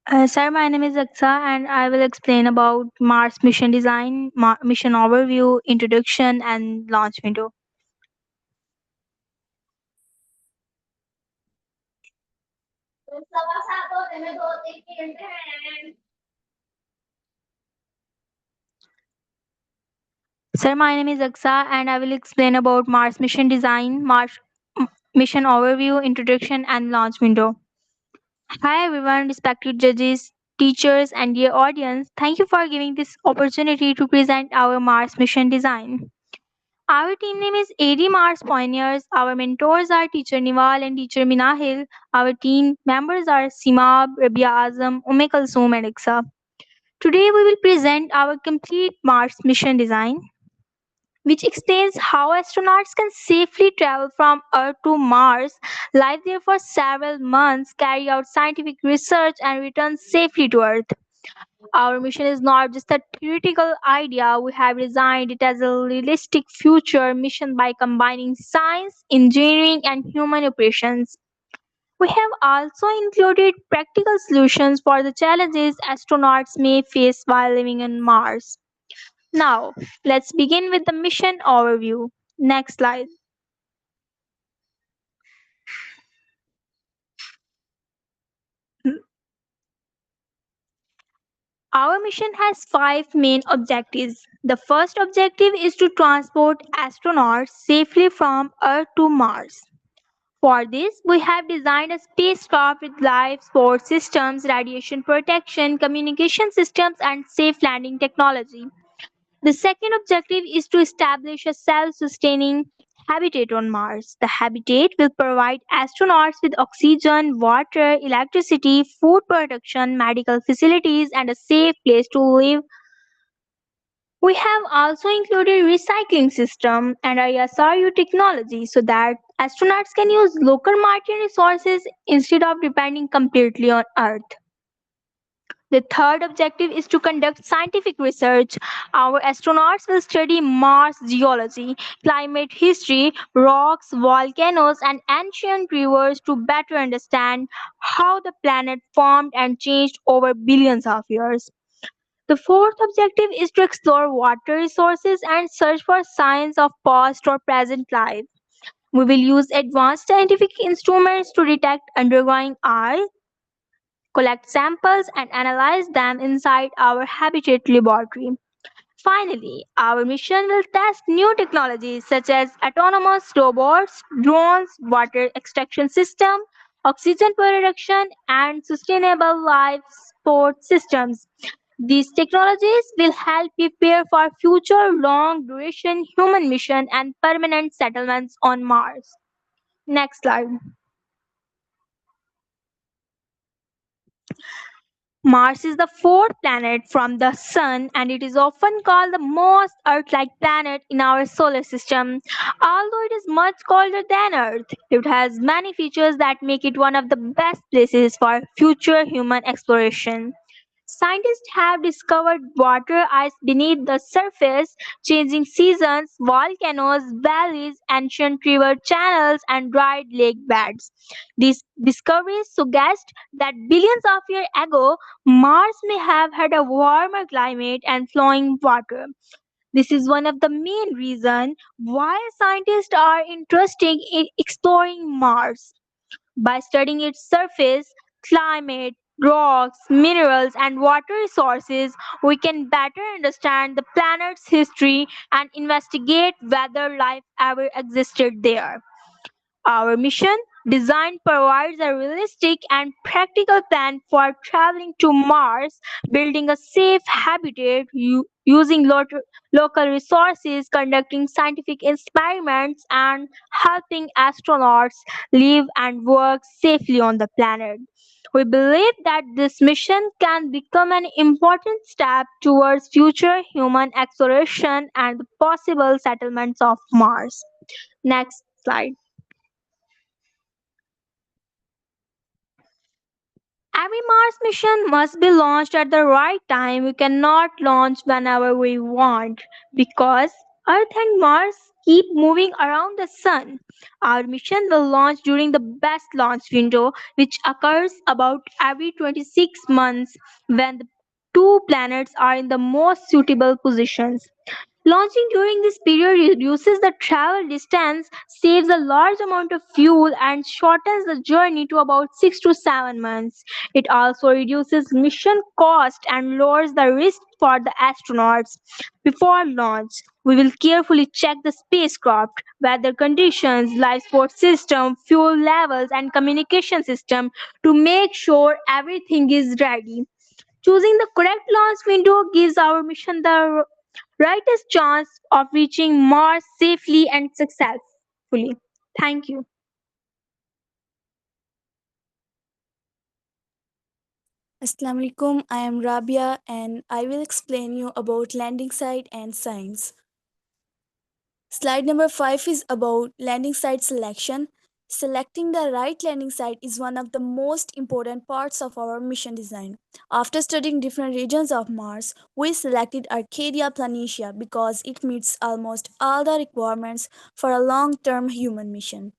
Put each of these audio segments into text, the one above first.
Sir, my name is Aksa and I will explain about Mars mission design, mission overview, introduction and launch window. Sir, my name is Aksa and I will explain about Mars mission design, mission overview, introduction and launch window. Hi everyone, respected judges, teachers and dear audience. Thank you for giving this opportunity to present our Mars mission design. Our team name is AD Mars Pioneers. Our mentors are Teacher Nival and Teacher Minahil. Our team members are Simab, Rabia Azam, Ume Kalsoom, and Iksa. Today we will present our complete Mars mission design, which explains how astronauts can safely travel from Earth to Mars, live there for several months, carry out scientific research, and return safely to Earth. Our mission is not just a theoretical idea, we have designed it as a realistic future mission by combining science, engineering, and human operations. We have also included practical solutions for the challenges astronauts may face while living on Mars. Now, let's begin with the mission overview. Next slide. Our mission has five main objectives. The first objective is to transport astronauts safely from Earth to Mars. For this, we have designed a spacecraft with life support systems, radiation protection, communication systems, and safe landing technology. The second objective is to establish a self sustaining habitat on Mars. The habitat will provide astronauts with oxygen, water, electricity, food production, medical facilities, and a safe place to live. We have also included recycling system and ISRU technology so that astronauts can use local Martian resources instead of depending completely on Earth. The third objective is to conduct scientific research. Our astronauts will study Mars geology, climate history, rocks, volcanoes, and ancient rivers to better understand how the planet formed and changed over billions of years. The fourth objective is to explore water resources and search for signs of past or present life. We will use advanced scientific instruments to detect undergoing ice, collect samples, and analyze them inside our habitat laboratory. Finally, our mission will test new technologies such as autonomous robots, drones, water extraction system, oxygen production, and sustainable life support systems. These technologies will help prepare for future long duration human mission and permanent settlements on Mars. Next slide. Mars is the fourth planet from the Sun and it is often called the most Earth like planet in our solar system. Although it is much colder than Earth, it has many features that make it one of the best places for future human exploration. Scientists have discovered water ice beneath the surface, changing seasons, volcanoes, valleys, ancient river channels, and dried lake beds. These discoveries suggest that billions of years ago, Mars may have had a warmer climate and flowing water. This is one of the main reasons why scientists are interested in exploring Mars. By studying its surface, climate, rocks, minerals, and water resources, we can better understand the planet's history and investigate whether life ever existed there. Our mission design provides a realistic and practical plan for traveling to Mars, building a safe habitat using local resources, conducting scientific experiments, and helping astronauts live and work safely on the planet. We believe that this mission can become an important step towards future human exploration and the possible settlements of Mars. Next slide. Every Mars mission must be launched at the right time. We cannot launch whenever we want because Earth and Mars keep moving around the sun. Our mission will launch during the best launch window, which occurs about every 26 months when the two planets are in the most suitable positions. Launching during this period reduces the travel distance, saves a large amount of fuel, and shortens the journey to about 6 to 7 months. It also reduces mission cost and lowers the risk for the astronauts. Before launch, we will carefully check the spacecraft, weather conditions, life support system, fuel levels, and communication system to make sure everything is ready. Choosing the correct launch window gives our mission the brightest chance of reaching Mars safely and successfully. Thank you. Assalamu alaikum, I am Rabia and I will explain you about landing site and science. Slide number 5 is about landing site selection. Selecting the right landing site is one of the most important parts of our mission design. After studying different regions of Mars, we selected Arcadia Planitia because it meets almost all the requirements for a long-term human mission.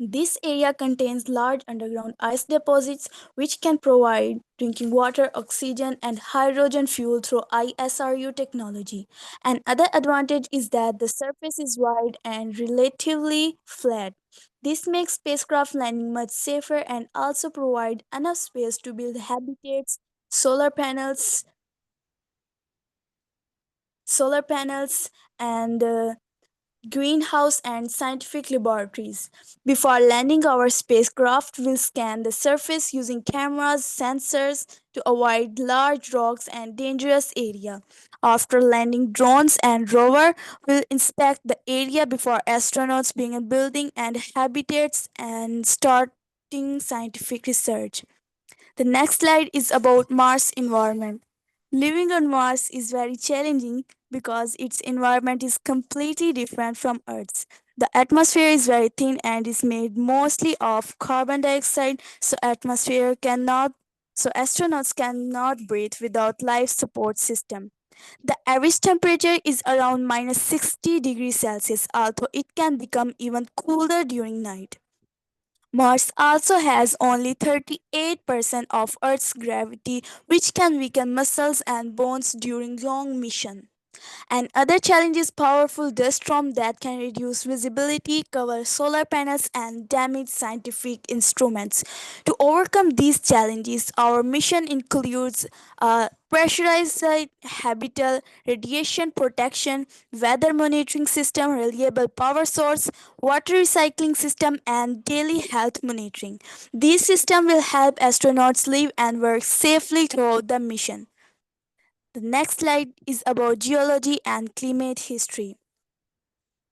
This area contains large underground ice deposits which can provide drinking water, oxygen, and hydrogen fuel through ISRU technology. Another advantage is that the surface is wide and relatively flat. This makes spacecraft landing much safer and also provide enough space to build habitats, solar panels, solar panels, and greenhouse and scientific laboratories. Before landing, our spacecraft will scan the surface using cameras, sensors to avoid large rocks and dangerous area. After landing, drones and rover will inspect the area before astronauts begin building and habitats and starting scientific research. The next slide is about Mars environment. Living on Mars is very challenging because its environment is completely different from Earth's. The atmosphere is very thin and is made mostly of carbon dioxide, so astronauts cannot breathe without life support system. The average temperature is around minus 60 degrees Celsius, although it can become even cooler during night. Mars also has only 38% of Earth's gravity, which can weaken muscles and bones during long mission. And other challenge is powerful dust storm that can reduce visibility, cover solar panels, and damage scientific instruments. To overcome these challenges, our mission includes a pressurized habitat, radiation protection, weather monitoring system, reliable power source, water recycling system, and daily health monitoring. These systems will help astronauts live and work safely throughout the mission. The next slide is about geology and climate history.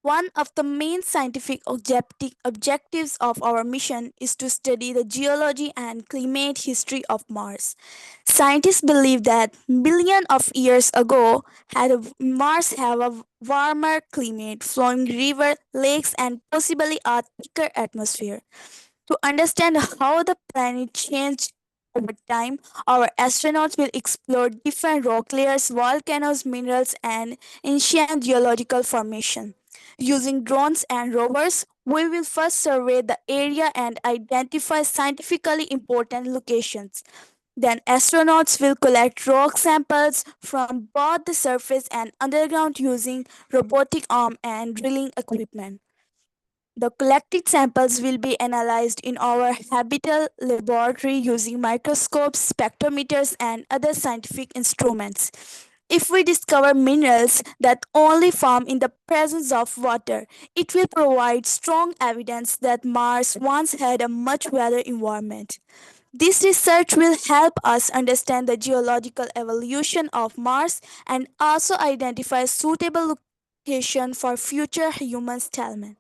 One of the main scientific objectives of our mission is to study the geology and climate history of Mars. Scientists believe that billions of years ago Mars had a warmer climate, flowing river, lakes, and possibly a thicker atmosphere. To understand how the planet changed over time, our astronauts will explore different rock layers, volcanoes, minerals, and ancient geological formation. Using drones and rovers, we will first survey the area and identify scientifically important locations. Then astronauts will collect rock samples from both the surface and underground using robotic arm and drilling equipment. The collected samples will be analyzed in our Habitat laboratory using microscopes, spectrometers, and other scientific instruments. If we discover minerals that only form in the presence of water, it will provide strong evidence that Mars once had a much wetter environment. This research will help us understand the geological evolution of Mars and also identify suitable location for future human settlement.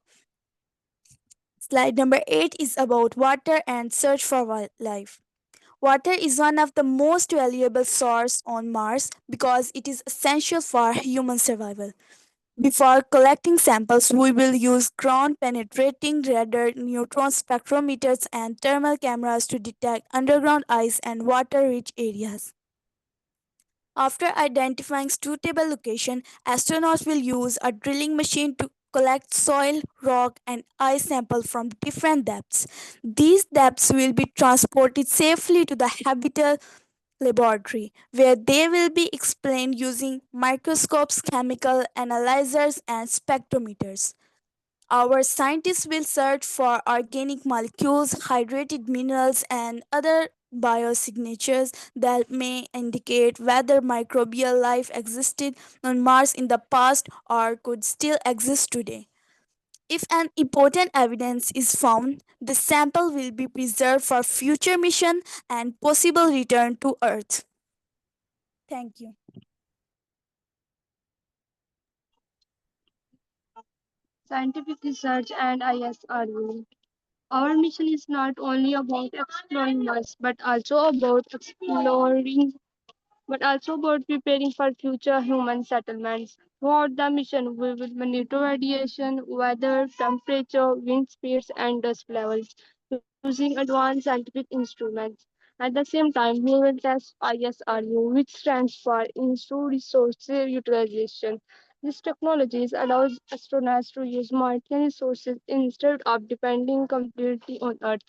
Slide number 8 is about water and search for life. Water is one of the most valuable source on Mars because it is essential for human survival. Before collecting samples, we will use ground penetrating radar, neutron spectrometers, and thermal cameras to detect underground ice and water rich areas. After identifying suitable location, astronauts will use a drilling machine to collect soil, rock, and ice samples from different depths. These depths will be transported safely to the habitat laboratory, where they will be explained using microscopes, chemical analyzers, and spectrometers. Our scientists will search for organic molecules, hydrated minerals, and other biosignatures that may indicate whether microbial life existed on Mars in the past or could still exist today. If an important evidence is found, the sample will be preserved for future mission and possible return to Earth. Thank you. Scientific research and ISRU. Our mission is not only about exploring Mars, but also about preparing for future human settlements. Throughout the mission, we will monitor radiation, weather, temperature, wind speeds, and dust levels using advanced scientific instruments. At the same time, we will test ISRU, which stands for Institute Resource Utilization. This technology allows astronauts to use Martian resources instead of depending completely on Earth.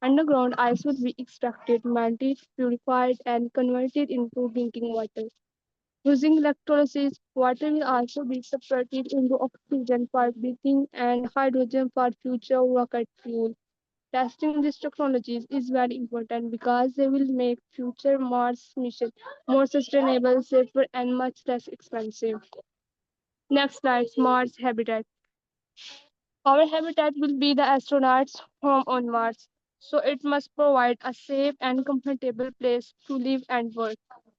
Underground ice will be extracted, melted, purified, and converted into drinking water. Using electrolysis, water will also be separated into oxygen for breathing and hydrogen for future rocket fuel. Testing these technologies is very important because they will make future Mars mission more sustainable, safer, and much less expensive. Next slide, Mars habitat. Our habitat will be the astronauts' home on Mars, so it must provide a safe and comfortable place to live and work.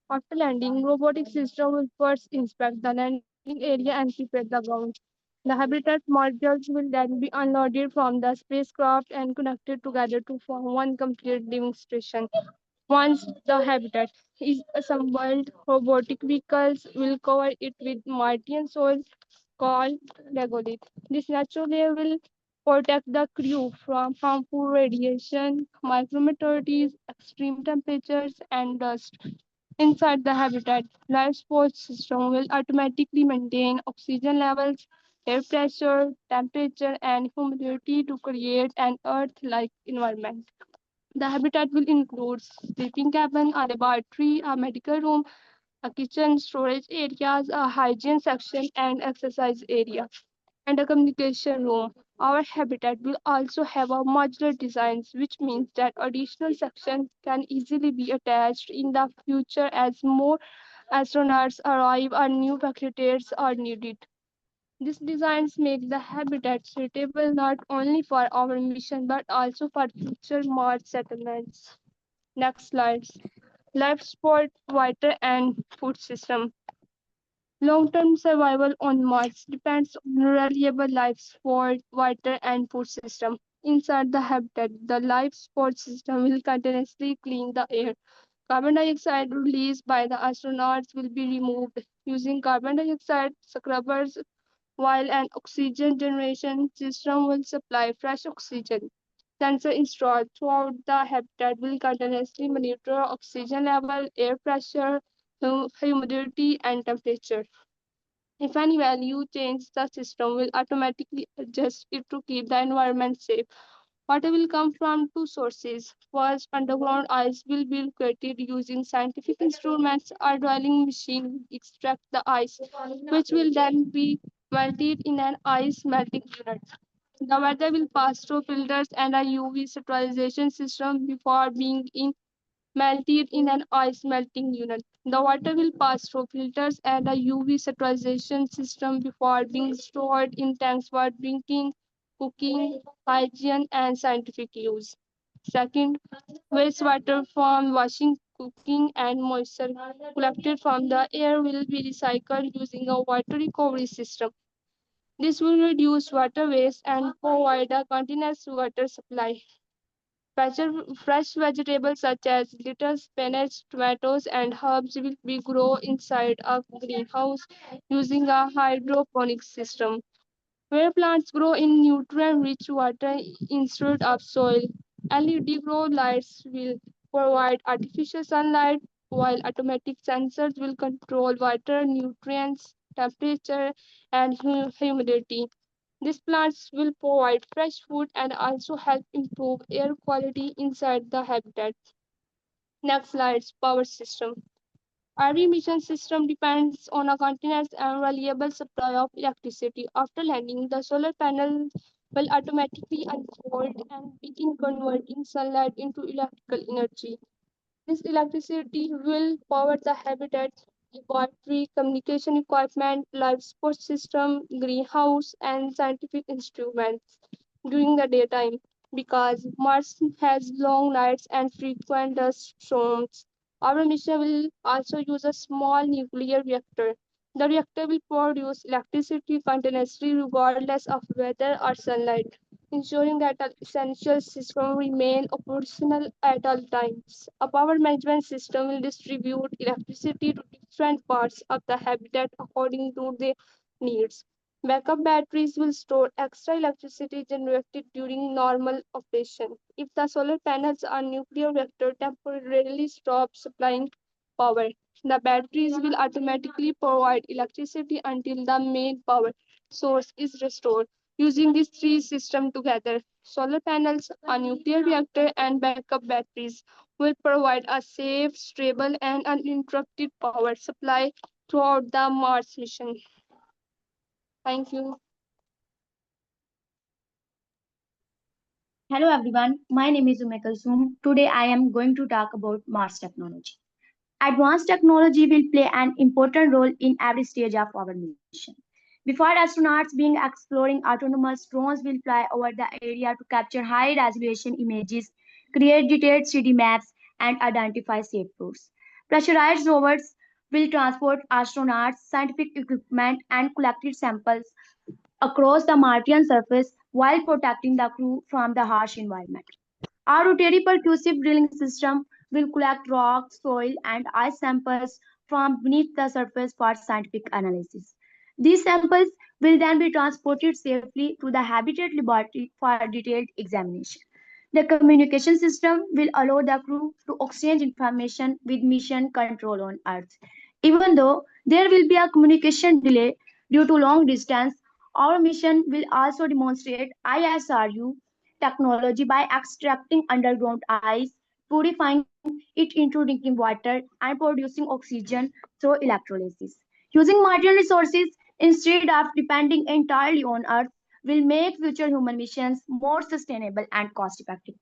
After landing, robotic system will first inspect the landing area and prepare the ground. The habitat modules will then be unloaded from the spacecraft and connected together to form one complete living station. Once the habitat is assembled, robotic vehicles will cover it with Martian soil called regolith. This natural layer will protect the crew from harmful radiation, micrometeorites, extreme temperatures, and dust. Inside the habitat, life support system will automatically maintain oxygen levels, air pressure, temperature, and humidity to create an Earth-like environment. The habitat will include sleeping cabin, a laboratory, a medical room, a kitchen, storage areas, a hygiene section, and exercise area, and a communication room. Our habitat will also have a modular designs, which means that additional sections can easily be attached in the future as more astronauts arrive or new facilities are needed. These designs make the habitat suitable not only for our mission but also for future Mars settlements. Next slides. Life support, water, and food system. Long-term survival on Mars depends on reliable life support, water, and food system. Inside the habitat, the life support system will continuously clean the air. Carbon dioxide released by the astronauts will be removed using carbon dioxide scrubbers, while an oxygen generation system will supply fresh oxygen. Sensor installed throughout the habitat will continuously monitor oxygen level, air pressure, humidity, and temperature. If any value changes, the system will automatically adjust it to keep the environment safe. Water will come from two sources. First, underground ice will be located using scientific instruments. Our drilling machine will extract the ice, which will then be melted in an ice melting unit. The water will pass through filters and a UV sterilization system before being melted in an ice melting unit. The water will pass through filters and a UV sterilization system before being stored in tanks for drinking, cooking, hygiene, and scientific use. Second, wastewater from washing, cooking, and moisture collected from the air will be recycled using a water recovery system. This will reduce water waste and provide a continuous water supply. Fresh vegetables such as lettuce, spinach, tomatoes, and herbs will be grown inside a greenhouse using a hydroponic system, where plants grow in nutrient-rich water instead of soil. LED grow lights will provide artificial sunlight, while automatic sensors will control water, nutrients, temperature, and humidity. These plants will provide fresh food and also help improve air quality inside the habitat. Next slide, power system. Every mission system depends on a continuous and reliable supply of electricity. After landing, the solar panels will automatically unfold and begin converting sunlight into electrical energy. This electricity will power the habitat, laboratory, communication equipment, life support system, greenhouse, and scientific instruments during the daytime because Mars has long nights and frequent dust storms. Our mission will also use a small nuclear reactor. The reactor will produce electricity continuously regardless of weather or sunlight, ensuring that the essential system remain operational at all times. A power management system will distribute electricity to different parts of the habitat according to their needs. Backup batteries will store extra electricity generated during normal operation. If the solar panels or nuclear reactor temporarily stop supplying power, the batteries will automatically provide electricity until the main power source is restored. Using these three systems together, solar panels, a nuclear reactor, and backup batteries will provide a safe, stable, and uninterrupted power supply throughout the Mars mission. Thank you. Hello everyone, my name is Ume Kulsum. Today I am going to talk about Mars technology. Advanced technology will play an important role in every stage of our mission. Before astronauts being exploring autonomous drones will fly over the area to capture high resolution images, create detailed 3D maps, and identify safe routes. Pressurized rovers will transport astronauts, scientific equipment, and collected samples across the Martian surface while protecting the crew from the harsh environment. Our rotary percussive drilling system will collect rock, soil, and ice samples from beneath the surface for scientific analysis. These samples will then be transported safely to the Habitat Laboratory for detailed examination. The communication system will allow the crew to exchange information with mission control on Earth. Even though there will be a communication delay due to long distance, our mission will also demonstrate ISRU technology by extracting underground ice, purifying it into drinking water, and producing oxygen through electrolysis. Using Martian resources instead of depending entirely on Earth will make future human missions more sustainable and cost effective.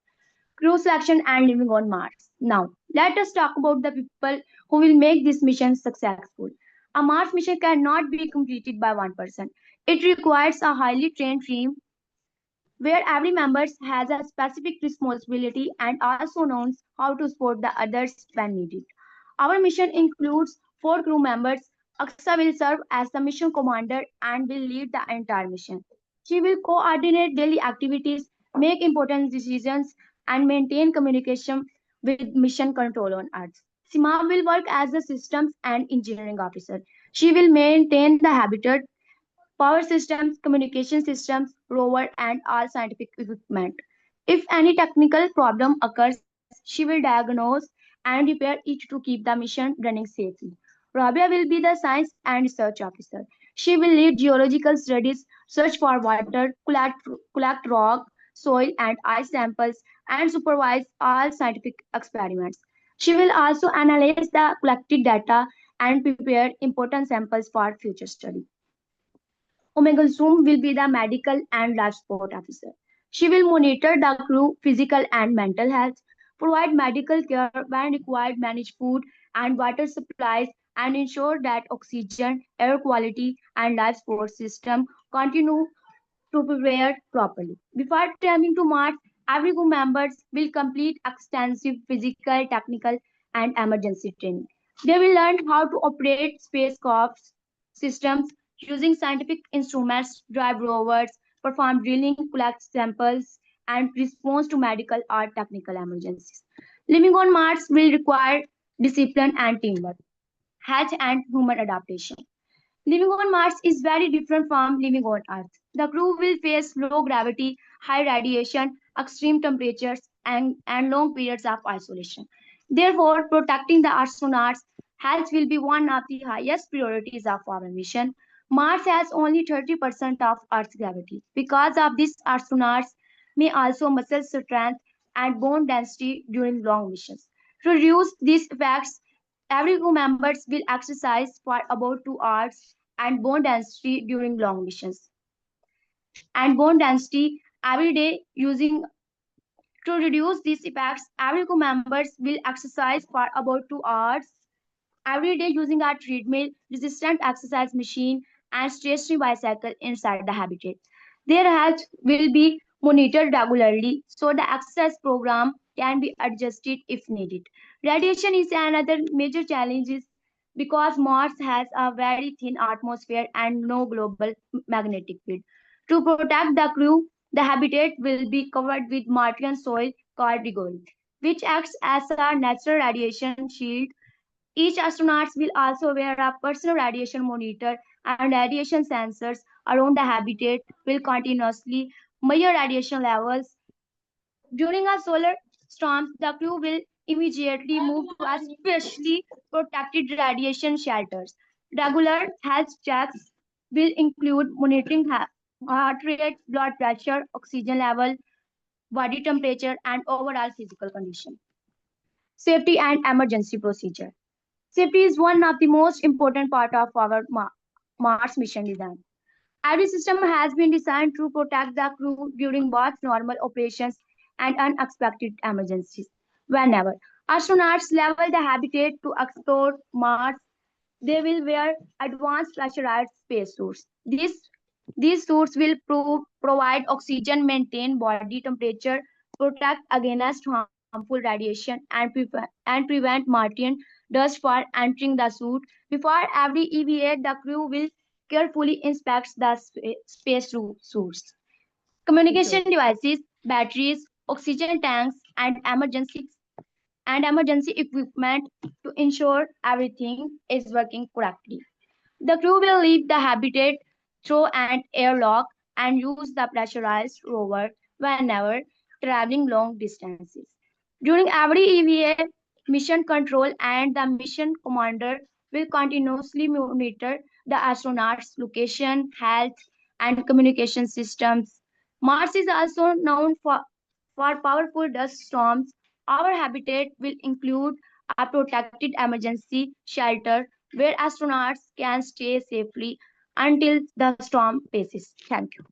Crew selection and living on Mars. Now, let us talk about the people who will make this mission successful. A Mars mission cannot be completed by one person. It requires a highly trained team where every member has a specific responsibility and also knows how to support the others when needed. Our mission includes four crew members. Aksa will serve as the mission commander and will lead the entire mission. She will coordinate daily activities, make important decisions, and maintain communication with mission control on Earth. Sima will work as the systems and engineering officer. She will maintain the habitat, power systems, communication systems, rover, and all scientific equipment. If any technical problem occurs, she will diagnose and repair it to keep the mission running safely. Rabia will be the science and research officer. She will lead geological studies, search for water, collect rock, soil, and ice samples, and supervise all scientific experiments. She will also analyze the collected data and prepare important samples for future study. Omega Zoom will be the medical and life support officer. She will monitor the crew physical and mental health, provide medical care when required, manage food and water supplies, and ensure that oxygen, air quality, and life support system continue to be prepared properly. Before traveling to Mars, every crew members will complete extensive physical, technical, and emergency training. They will learn how to operate spacecraft systems using scientific instruments, drive rovers, perform drilling, collect samples, and respond to medical or technical emergencies. Living on Mars will require discipline and teamwork, health and human adaptation. Living on Mars is very different from living on Earth. The crew will face low gravity, high radiation, extreme temperatures, and long periods of isolation. Therefore, protecting the astronauts' health will be one of the highest priorities of our mission. Mars has only 30% of Earth's gravity. Because of this, astronauts may also muscle strength and bone density during long missions. To reduce these effects, every crew members will exercise for about 2 hours and bone density during long missions. And bone density every day using to reduce these effects, every crew members will exercise for about 2 hours every day using a treadmill, resistant exercise machine, and stationary bicycle inside the habitat. Their health will be monitored regularly so the exercise program can be adjusted if needed. Radiation is another major challenge because Mars has a very thin atmosphere and no global magnetic field. To protect the crew, the habitat will be covered with Martian soil called regolith, which acts as a natural radiation shield. Each astronaut will also wear a personal radiation monitor and radiation sensors around the habitat will continuously measure radiation levels. During a solar storm, the crew will immediately move to a specially protected radiation shelters. Regular health checks will include monitoring heart rate, blood pressure, oxygen level, body temperature, and overall physical condition. Safety and emergency procedure. Safety is one of the most important part of our Mars mission design. Every system has been designed to protect the crew during both normal operations and unexpected emergencies. Whenever astronauts level the habitat to explore Mars, they will wear advanced pressurized spacesuits. These suits will provide oxygen, maintain body temperature, protect against harmful radiation, and prevent Martian dust for entering the suit. Before every EVA, the crew will carefully inspect the suits. Communication devices, batteries, oxygen tanks, and emergency equipment to ensure everything is working correctly. The crew will leave the habitat through an airlock and use the pressurized rover whenever traveling long distances. During every EVA, mission control and the mission commander will continuously monitor the astronauts' location, health, and communication systems. Mars is also known for powerful dust storms. Our habitat will include a protected emergency shelter where astronauts can stay safely until the storm passes. Thank you.